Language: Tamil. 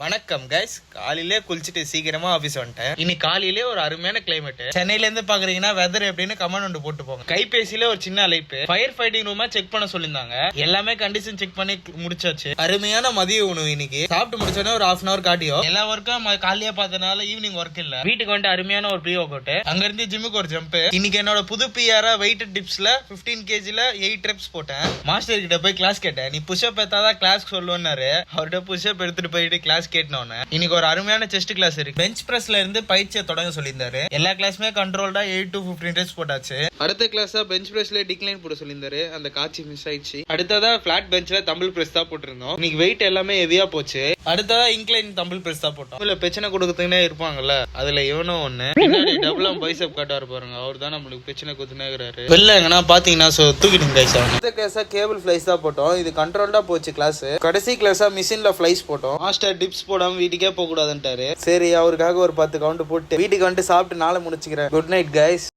வணக்கம் கைஸ், காலையிலே குளிச்சுட்டு சீக்கிரமா ஆபீஸ் வந்துட்டேன். இன்னைக்கு காலையிலே ஒரு அருமையான கிளைமேட். சென்னையில இருந்து பாக்குறீங்கன்னா வெதர் எப்படின்னு கமெண்ட் ஒன்று போட்டு போங்க. கைபேசியில ஒரு சின்ன அழைப்பு, ஃபயர் ஃபைட்டிங் ரூமா செக் பண்ண சொல்லியிருந்தாங்க. எல்லாமே கண்டிஷன் செக் பண்ணி முடிச்சாச்சு. அருமையான மதிய உணவு இன்னைக்கு சாப்பிட்டு முடிச்சோன்னே ஒரு ஹாஃப் அன் அவர் காட்டியோ. எல்லா ஒர்க்கும் காலையிலே பார்த்தனால ஈவினிங் ஒர்க் இல்ல. வீட்டுக்கு வந்துட்டு அருமையான ஒரு ப்ரீ ஒர்க் அவுட், அங்க இருந்து ஜிம்முக்கு ஒரு ஜம்ப். இன்னைக்கு என்னோட புது பிஆரா வெயிட் டிப்ஸ்ல 15 kgல 8 reps போட்டேன். மாஸ்டர் கிட்ட போய் கிளாஸ் கேட்டேன். நீ புஷ்அப் எடுத்தாதான் கிளாஸ் சொல்லுவாரு. அவர்கிட்ட புஷ்அப் எடுத்துட்டு போயிட்டு கிளாஸ் கேட்டோன்னு இன்னைக்கு ஒரு அருமையான செஸ்ட் கிளாஸ் இருக்கு. பெஞ்ச் பிரஸ்ல இருந்து பயிற்சியை தொடங்க சொல்லியிருந்தாரு. எல்லா கிளாஸுமே கண்ட்ரோல்டா 8 to 15 reps போட்டாச்சு. அடுத்த கிளாஸா பெஞ்ச் பிரஸ்ல டிக்ளைன் போட சொல்லியிருந்தாரு. அந்த காட்சி மிஸ் ஆயிடுச்சு. அடுத்ததா பிளாட் பெஞ்ச்ல தம்பிள் பிரஸ் தான் போட்டிருந்தோம். இன்னைக்கு வெயிட் எல்லாமே ஹெவியா போச்சு. அடுத்ததா இன்க்ளைன் தம்பிள் பிரஸ் தான் போட்டோம். இல்ல பிரச்சனை கொடுத்துனே இருப்பாங்கல்ல, அதுல இவனும் ஒண்ணு. பின்னாடி டபுளா பைசெப் காட்டாரு பாருங்க, அவர் தான் நம்மளுக்கு பிரச்சனை கொடுத்துனேங்கிறாரு. வெளில எங்கன்னா பாத்தீங்கன்னா தூக்கிட்டு கைஸ். அடுத்த கிளாஸா கேபிள் ஃபிளைஸ் தான் போட்டோம். இது கண்ட்ரோல்டா போச்சு கிளாஸ். கடைசி கிளாஸா மிஷின்ல ஃபிளைஸ் போட்டோம். மாஸ்டர் டிப்ஸ் போடாம வீட்டுக்கே போக கூடாதுன்ட்டாரு. சரி, அவருக்காக ஒரு 10 கவுண்ட் போட்டு வீட்டுக்கு வந்துட்டு சாப்பிட்டு நாளை முடிச்சுக்கிறேன். Good night guys.